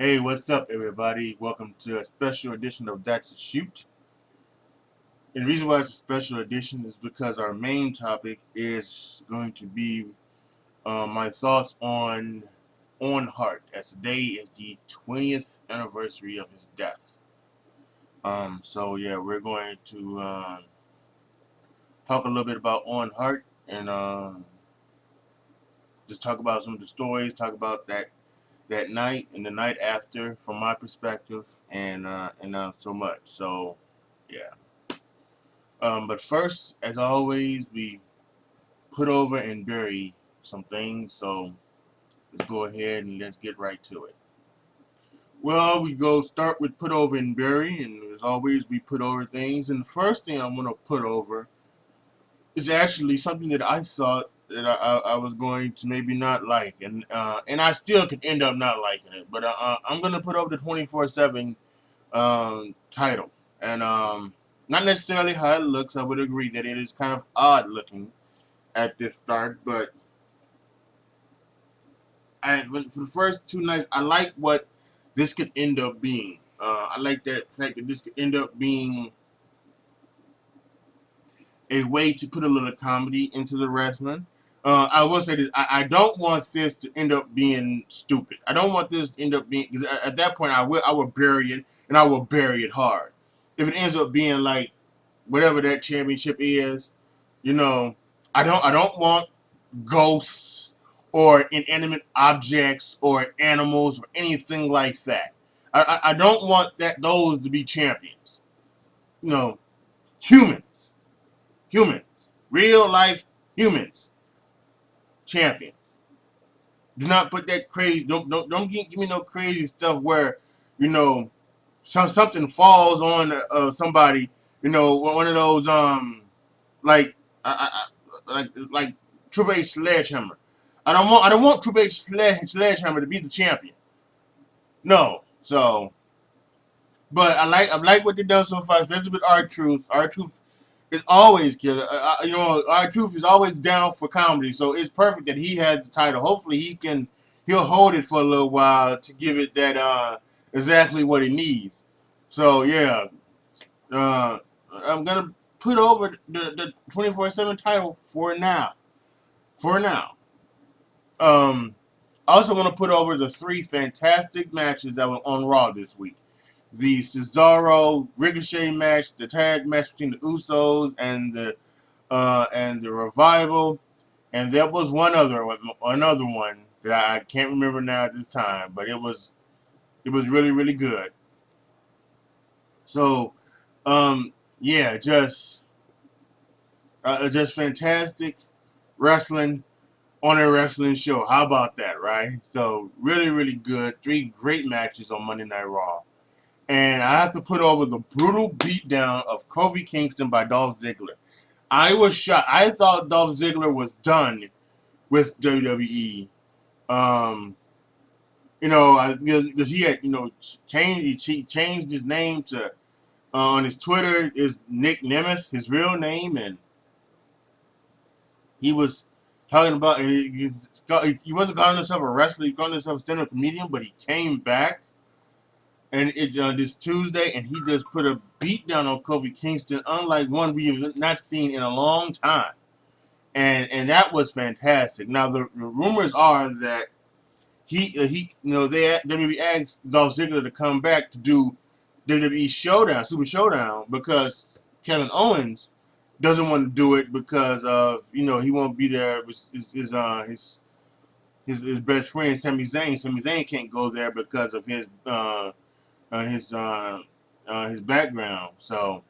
Hey, what's up, everybody? Welcome to a special edition of That's a Shoot. And the reason why it's a special edition is because our main topic is going to be my thoughts on Owen Hart, as today is the 20th anniversary of his death. So yeah, we're going to talk a little bit about Owen Hart and just talk about some of the stories, talk about that night and the night after from my perspective, and so much. So yeah. But first, as always, we put over and bury some things. So let's go ahead and let's get right to it. Well, we go start with put over and bury, and as always, we put over things. And the first thing I'm going to put over is actually something that I thought that I was going to maybe not like, and I still could end up not liking it. But I'm going to put over the 24/7 title, and not necessarily how it looks. I would agree that it is kind of odd looking at this start, but for the first two nights, I like what this could end up being. I like that fact that this could end up being a way to put a little comedy into the wrestling. I will say this: I don't want this to end up being stupid. I don't want this to end up being, because at that point I will bury it, and I will bury it hard. If it ends up being like whatever that championship is, you know, I don't want ghosts or inanimate objects or animals or anything like that. I don't want those to be champions. You know, humans, humans, real life humans, champions. Do not put that crazy. Don't give me no crazy stuff where, you know, something falls on somebody. You know, one of those like like Triple H Sledgehammer. I don't want Triple H Sledgehammer to be the champion. No. So, but I like what they've done so far, especially with R-Truth. R-Truth is always killer. R-Truth is always down for comedy, so it's perfect that he has the title. Hopefully, he'll hold it for a little while to give it that exactly what it needs. So yeah, uh, I'm gonna put over the 24/7 title for now. For now. I also want to put over the three fantastic matches that were on Raw this week. The Cesaro Ricochet match, the tag match between the Usos and the Revival, and there was another one that I can't remember now at this time, but it was really really good. So, yeah, just fantastic wrestling on a wrestling show. How about that, right? So really, really good. Three great matches on Monday Night Raw. And I have to put over the brutal beatdown of Kofi Kingston by Dolph Ziggler. I was shocked. I thought Dolph Ziggler was done with WWE. Um, because he had, he changed his name to on his Twitter is Nick Nemeth, his real name, and he was talking about, and he wasn't calling himself a wrestler, he called himself a stand-up comedian, but he came back and this Tuesday, and he just put a beat down on Kofi Kingston, unlike one we have not seen in a long time, and that was fantastic. Now the rumors are that they WWE asked Dolph Ziggler to come back to do WWE Showdown, Super Showdown, because Kevin Owens doesn't want to do it because of he won't be there with his best friend Sami Zayn. Sami Zayn can't go there because of his background. So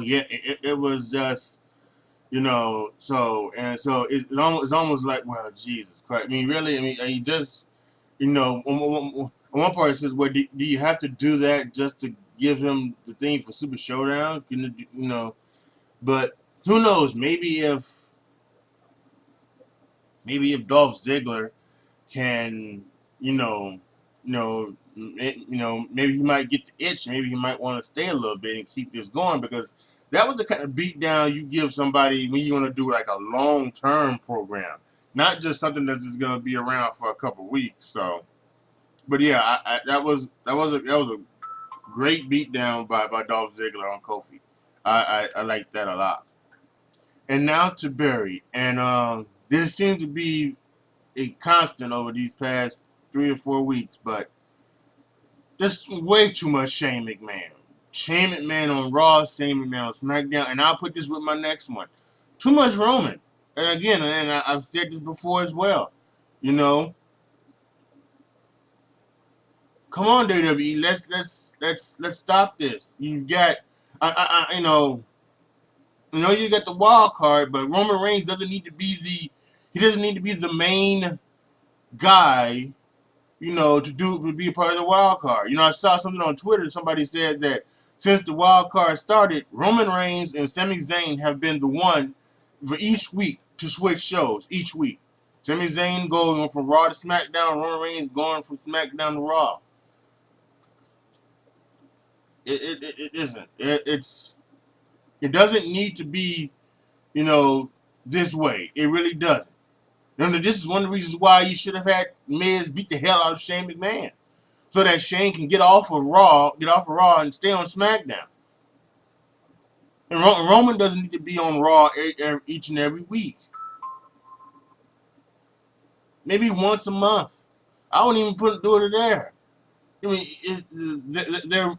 yeah, it was just it's almost like, well, Jesus Christ. I mean, really, I mean, he just on one part it says, well, do you have to do that just to give him the thing for Super Showdown? But who knows? Maybe if Dolph Ziggler can, you know, maybe he might get the itch. Maybe he might want to stay a little bit and keep this going, because that was the kind of beat down you give somebody when you want to do like a long term program, not just something that's just going to be around for a couple weeks. So But yeah, that was a great beatdown by Dolph Ziggler on Kofi. I like that a lot. And now to Barry, and this seems to be a constant over these past 3 or 4 weeks, but just way too much Shane McMahon. Shane McMahon on Raw, Shane McMahon on SmackDown, and I'll put this with my next one. Too much Roman. And again, and I've said this before as well. You know, come on WWE, let's stop this. You've got, you got the wild card, but Roman Reigns doesn't need to be he doesn't need to be the main guy, to be a part of the wild card. I saw something on Twitter. Somebody said that since the wild card started, Roman Reigns and Sami Zayn have been the one for each week to switch shows each week. Sami Zayn going from Raw to SmackDown, Roman Reigns going from SmackDown to Raw. It isn't. It doesn't need to be, this way. It really doesn't. This is one of the reasons why you should have had Miz beat the hell out of Shane McMahon, so that Shane can get off of Raw, and stay on SmackDown. And Roman doesn't need to be on Raw each and every week. Maybe once a month. I wouldn't even do it there. I mean,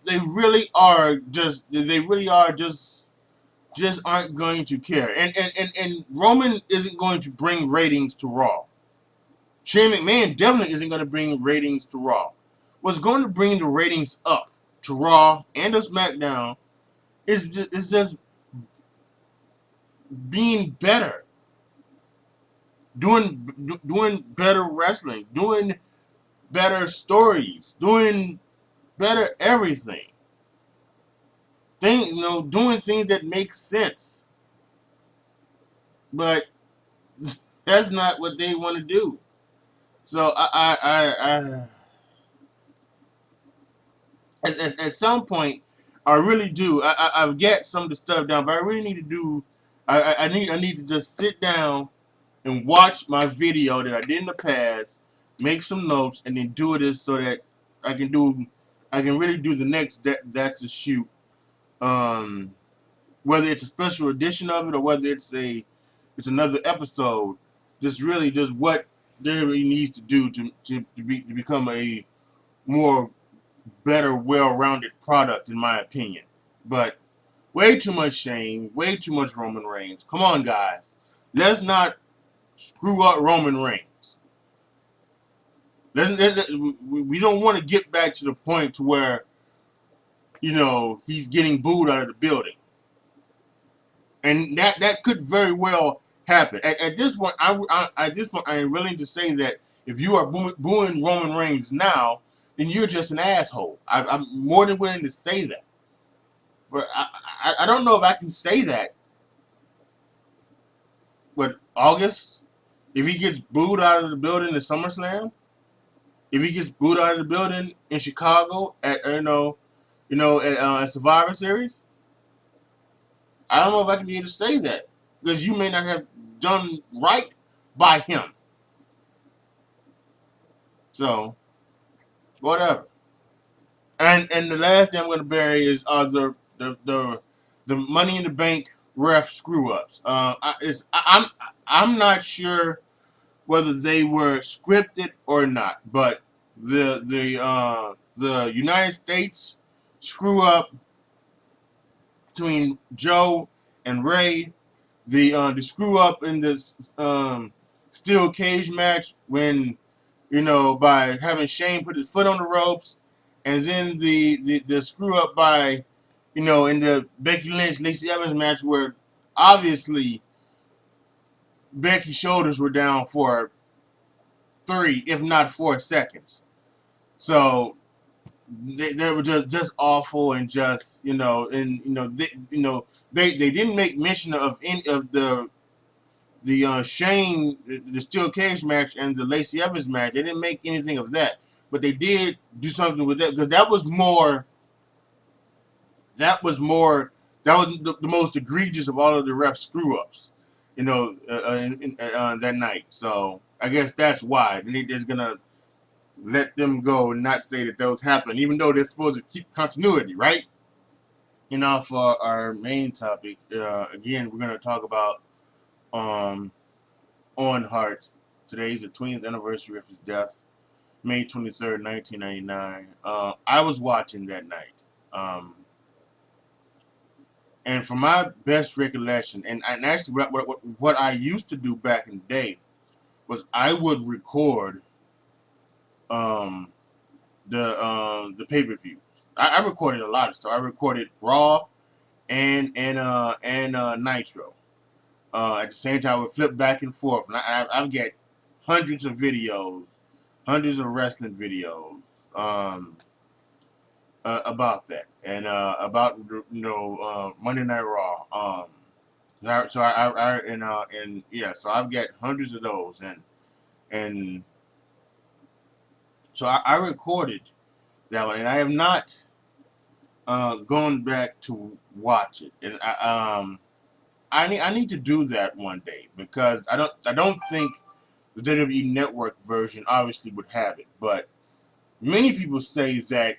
they really are just aren't going to care. And Roman isn't going to bring ratings to Raw. Shane McMahon definitely isn't going to bring ratings to Raw. What's going to bring the ratings up to Raw and to SmackDown is just being better, doing better wrestling, doing better stories, doing better everything. Doing things that make sense. But that's not what they want to do. So at some point, I really do. I've got some of the stuff down, but I really need to do. I need to just sit down and watch my video that I did in the past, make some notes, and then do it so that I can really do the next that's a shoot. Whether it's a special edition of it or whether it's another episode, just what there really needs to do to become a more better, well-rounded product, in my opinion. But way too much Shane, way too much Roman Reigns. Come on, guys. Let's not screw up Roman Reigns. We don't want to get back to the point to where, he's getting booed out of the building. And that could very well happen. At this point, I am willing to say that if you are booing Roman Reigns now, then you're just an asshole. I'm more than willing to say that. But I don't know if I can say that. But August, if he gets booed out of the building at SummerSlam, if he gets booed out of the building in Chicago at Survivor Series, I don't know if I can be able to say that, because you may not have done right by him. So, whatever. And the last thing I'm going to bury is the Money in the Bank ref screw ups. I'm not sure whether they were scripted or not, but the United States screw up between Joe and Ray, the screw up in this steel cage match when, by having Shane put his foot on the ropes, and then the screw up by, in the Becky Lynch Lacey Evans match where obviously Becky's shoulders were down for 3, if not 4 seconds. So they were just awful, and just they didn't make mention of any of the Shane, the steel cage match, and the Lacey Evans match. They didn't make anything of that, but they did do something with that, because that was the most egregious of all of the ref screw ups, that night. So I guess that's why there's gonna let them go and not say that those happened, even though they're supposed to keep continuity, right? And now for our main topic, again, we're going to talk about um, Owen Hart. Today's the 20th anniversary of his death, May 23rd, 1999. I was watching that night. And from my best recollection, and actually what I used to do back in the day was I would record um, the pay-per-views. I recorded a lot of stuff. I recorded Raw and Nitro. At the same time, I would flip back and forth, and I've got hundreds of videos, hundreds of wrestling videos about that, and about Monday Night Raw. And yeah, so I've got hundreds of those, and so I recorded that one, and I have not gone back to watch it, and I need to do that one day because I don't think the WWE Network version obviously would have it, but many people say that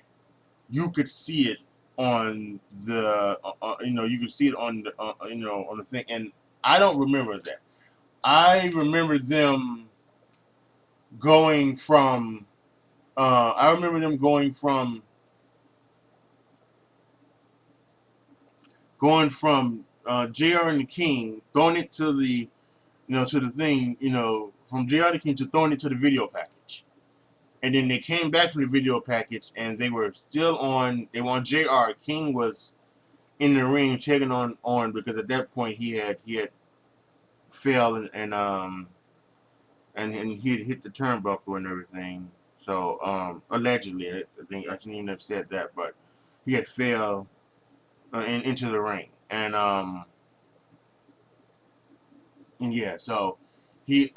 you could see it on the you could see it on the on the thing, and I don't remember that. I remember them going from I remember them going from JR and the King, throwing it to the to the thing, from JR and the King to throwing it to the video package. And then they came back to the video package and they were still on they were on JR. King was in the ring checking on Owen because at that point he had fell and he had hit the turnbuckle and everything. So allegedly, I think I shouldn't even have said that, but he had fell into the ring, and yeah, so he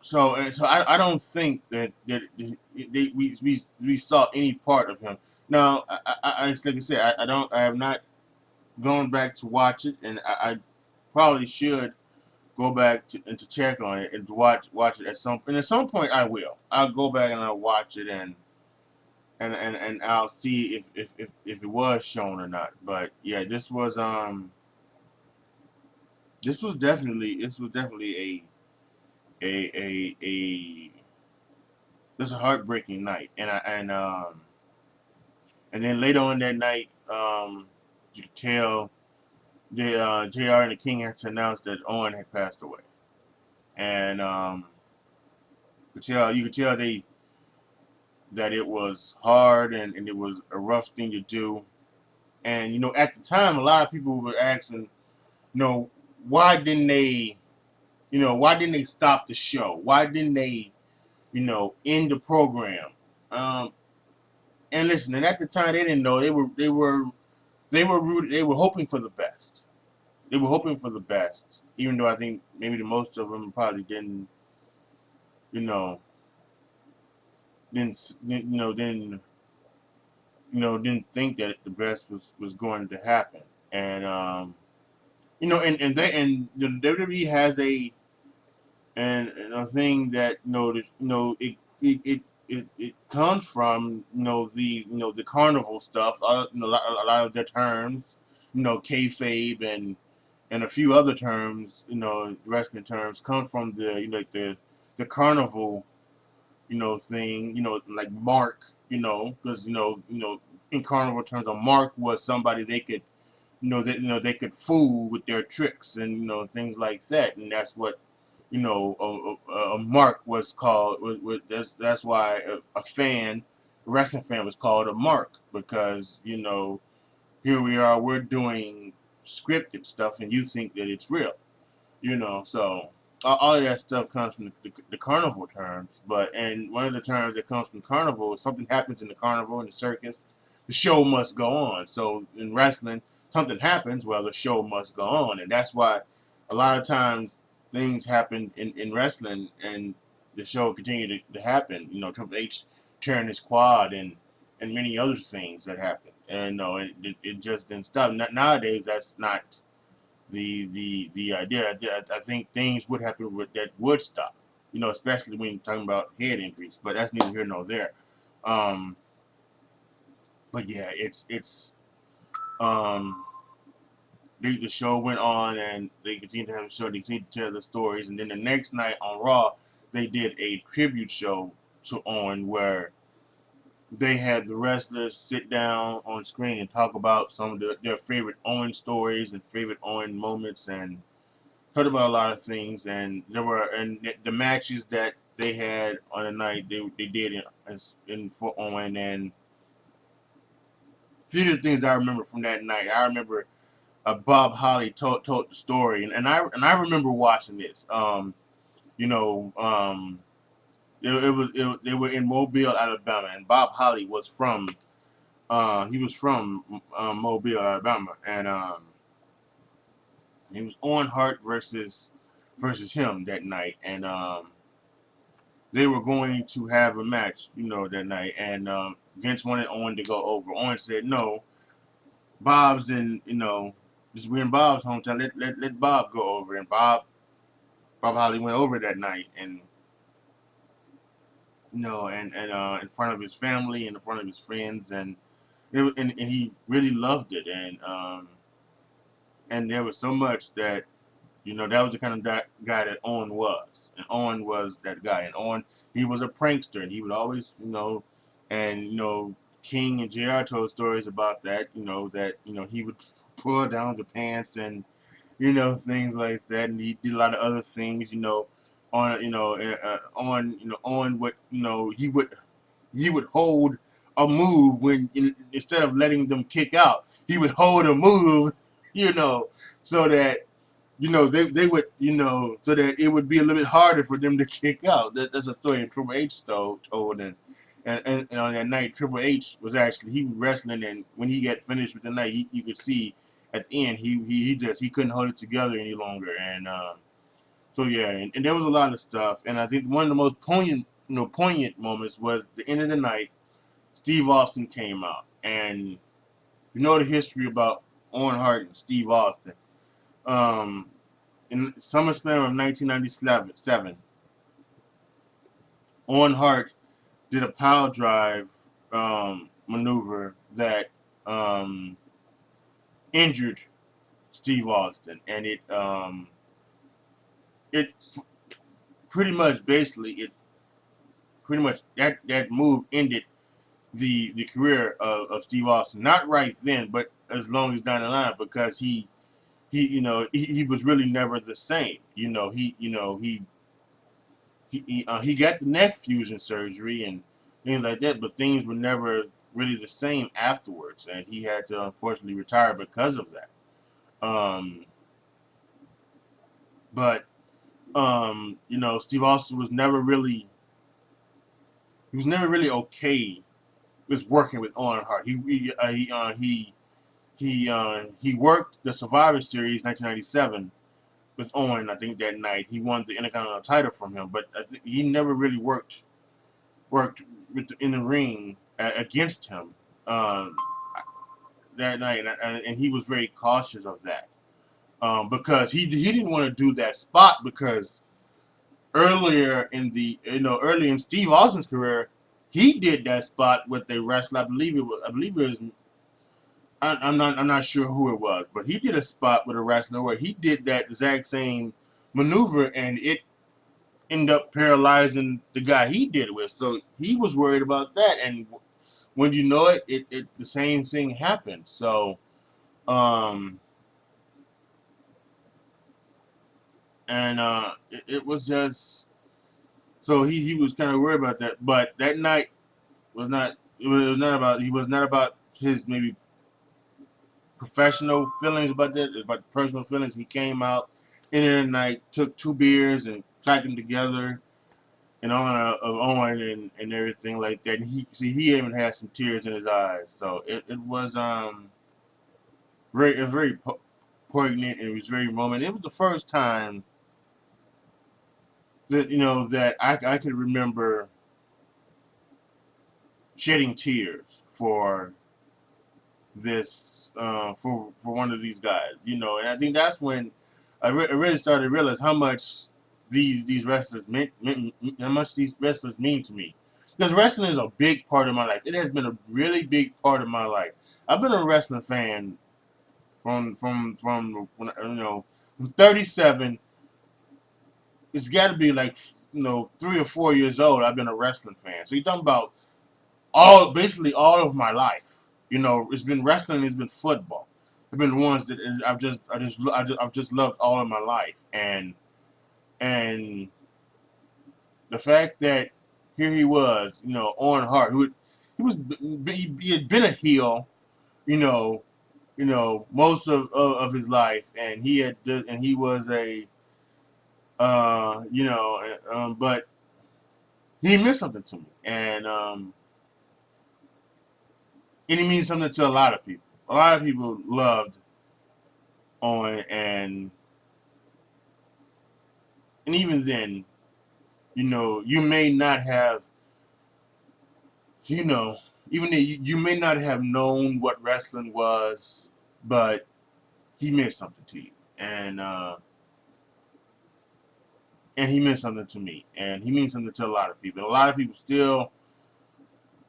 so I don't think that we saw any part of him. Now like I said, I have not gone back to watch it, and I probably should go back and to check on it and to watch it at some point I'll go back and I'll watch it and I'll see if it was shown or not. But yeah, this was definitely a this is a heartbreaking night, and then later on that night, you could tell the JR and the King had to announce that Owen had passed away, and you could tell that it was hard and it was a rough thing to do, and at the time a lot of people were asking, why didn't they, why didn't they stop the show? Why didn't they, end the program? Um, and listen, and at the time they didn't know they were rooted. They were hoping for the best. They were hoping for the best, even though I think maybe the most of them probably didn't, you know, didn't think that the best was going to happen. And and the WWE has and a thing that it comes from the carnival stuff. A lot of their terms, kayfabe and a few other terms, wrestling terms come from the carnival, thing, like mark, because in carnival terms, a mark was somebody they could, they could fool with their tricks and things like that, and that's what a mark was called. That's why a fan, a wrestling fan, was called a mark because here we are, we're doing scripted stuff, and you think that it's real. So all of that stuff comes from the carnival terms. And one of the terms that comes from carnival is something happens in the carnival, in the circus, the show must go on. So in wrestling, something happens, well, the show must go on. And that's why a lot of times things happen in wrestling and the show continued to happen. Triple H tearing his quad and many other things that happened. And no, it just didn't stop. Nowadays, that's not the idea. I think things would happen that would stop. You know, especially when you're talking about head injuries. But that's neither here nor there. Um, but yeah, it's um, the show went on, and they continued to have a show. They continued to tell the stories, and then the next night on Raw, they did a tribute show to Owen, where they had the wrestlers sit down on screen and talk about some of their favorite Owen stories and favorite Owen moments, and talked about a lot of things. And there were the matches that they had on the night they did in for Owen, and a few of the things I remember from that night. I remember Bob Holly told the story, and I remember watching this. You know, they were in Mobile, Alabama, and Bob Holly was from Mobile, Alabama, and it was on Hart versus him that night, and they were going to have a match, you know, that night, and Vince wanted Owen to go over. Owen said no. Bob's in, you know, this we're in Bob's hometown. Let Bob go over, and Bob Holly went over that night, and you know, and in front of his family and in front of his friends, and and he really loved it, and there was so much that, you know, that was the kind of guy that Owen was, and Owen was that guy, and Owen, he was a prankster, and he would always, you know, and you know, King and JR told stories about that, you know, that, you know, he would pull down the pants and, you know, things like that, and he did a lot of other things, you know, Owen would, you know, he would hold a move when, instead of letting them kick out, he would hold a move, you know, so that, you know, they would, you know, so that it would be a little bit harder for them to kick out. That's a story that Triple H told, and on that night, Triple H was actually, he was wrestling, and when he got finished with the night, you could see at the end he couldn't hold it together any longer, and so yeah, and there was a lot of stuff, and I think one of the most poignant moments was the end of the night. Steve Austin came out, and you know the history about Owen Hart and Steve Austin. Um, in SummerSlam of 1997, Owen Hart did a power drive maneuver that um, injured Steve Austin, and it pretty much basically it pretty much that move ended the career of Steve Austin. Not right then, but as long as down the line, because he was really never the same. He got the neck fusion surgery and things like that, but things were never really the same afterwards, and he had to unfortunately retire because of that. Um, but Steve Austin was never really okay with working with Owen Hart. He worked the Survivor Series 1997 with Owen. I think that night he won the Intercontinental title from him, but I think he never really worked in the ring against him um, that night, and he was very cautious of that because he didn't want to do that spot, because early in Steve Austin's career, he did that spot with a wrestler. I believe it was. I'm not sure who it was, but he did a spot with a wrestler where he did that exact same maneuver, and it ended up paralyzing the guy he did it with. So he was worried about that, and when you know it the same thing happened. So, um, and it was just, so he was kind of worried about that. But that night was not. It was not about. He was not about his maybe professional feelings about that. It was about personal feelings. He came out in the night, took 2 beers, and tied them together in honor of Owen and everything like that. And he even had some tears in his eyes. So it was very poignant, and it was very moment. It was the first time that that I could remember shedding tears for this for one of these guys. And I think that's when I really started to realize how much these wrestlers meant how much these wrestlers mean to me. Because wrestling is a big part of my life. It has been a really big part of my life. I've been a wrestling fan from when, from 37. It's got to be like 3 or 4 years old. I've been a wrestling fan. So you're talking about basically all of my life. It's been wrestling. It's been football. Have been the ones that I've just loved all of my life. And the fact that here he was, Owen Hart, he had been a heel, you know, most of his life, and he was a but he meant something to me, and he means something to a lot of people. A lot of people loved Owen, and even then, you may not have, you know, even though you may not have known what wrestling was, but he meant something to you, and he meant something to me, and he means something to a lot of people. A lot of people still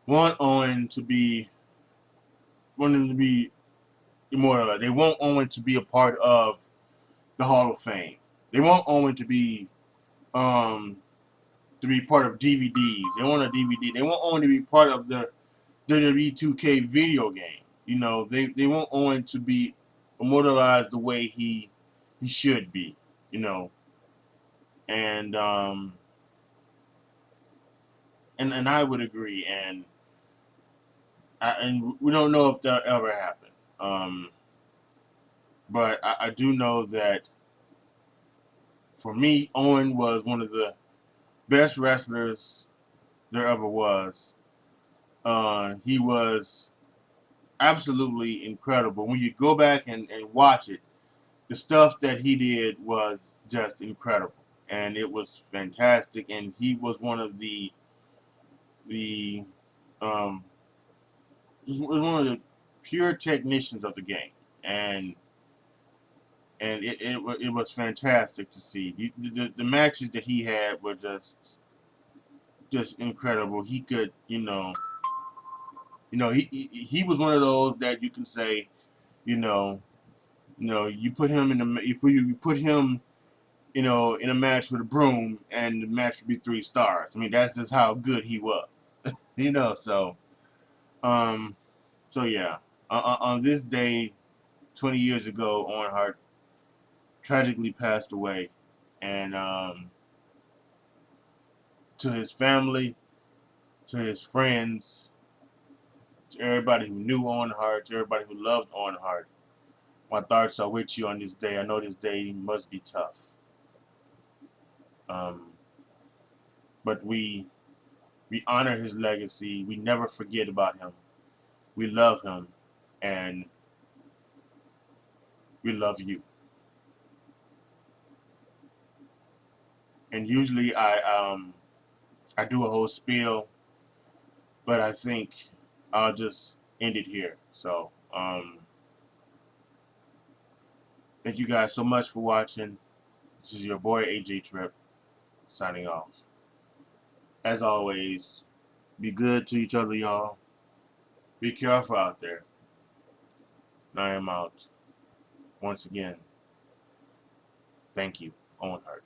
want Owen to be, want him to be immortal. They want Owen to be a part of the Hall of Fame. They want Owen to be part of DVDs. They want a DVD. They want Owen to be part of the WWE 2K video game. They want Owen to be immortalized the way he should be. You know, and and I would agree, and we don't know if that'll ever happen. But I do know that for me, Owen was one of the best wrestlers there ever was. He was absolutely incredible. When you go back and watch it, the stuff that he did was just incredible, and it was fantastic. And he was one of the um, was one of the pure technicians of the game, and it was fantastic to see. The matches that he had were just incredible. He could, he was one of those that you can say, you know, you put him in the you put him, in a match with a broom, and the match would be 3 stars. I mean, that's just how good he was. So um, so yeah, on this day, 20 years ago, Owen Hart tragically passed away, and to his family, to his friends, to everybody who knew Owen Hart, to everybody who loved Owen Hart, my thoughts are with you on this day. I know this day must be tough. Um, but we honor his legacy. We never forget about him. We love him, and we love you. And usually I do a whole spiel, but I think I'll just end it here. So thank you guys so much for watching. This is your boy AJ Trip signing off. As always, be good to each other, y'all. Be careful out there. And I am out. Once again, thank you, Owen Hart.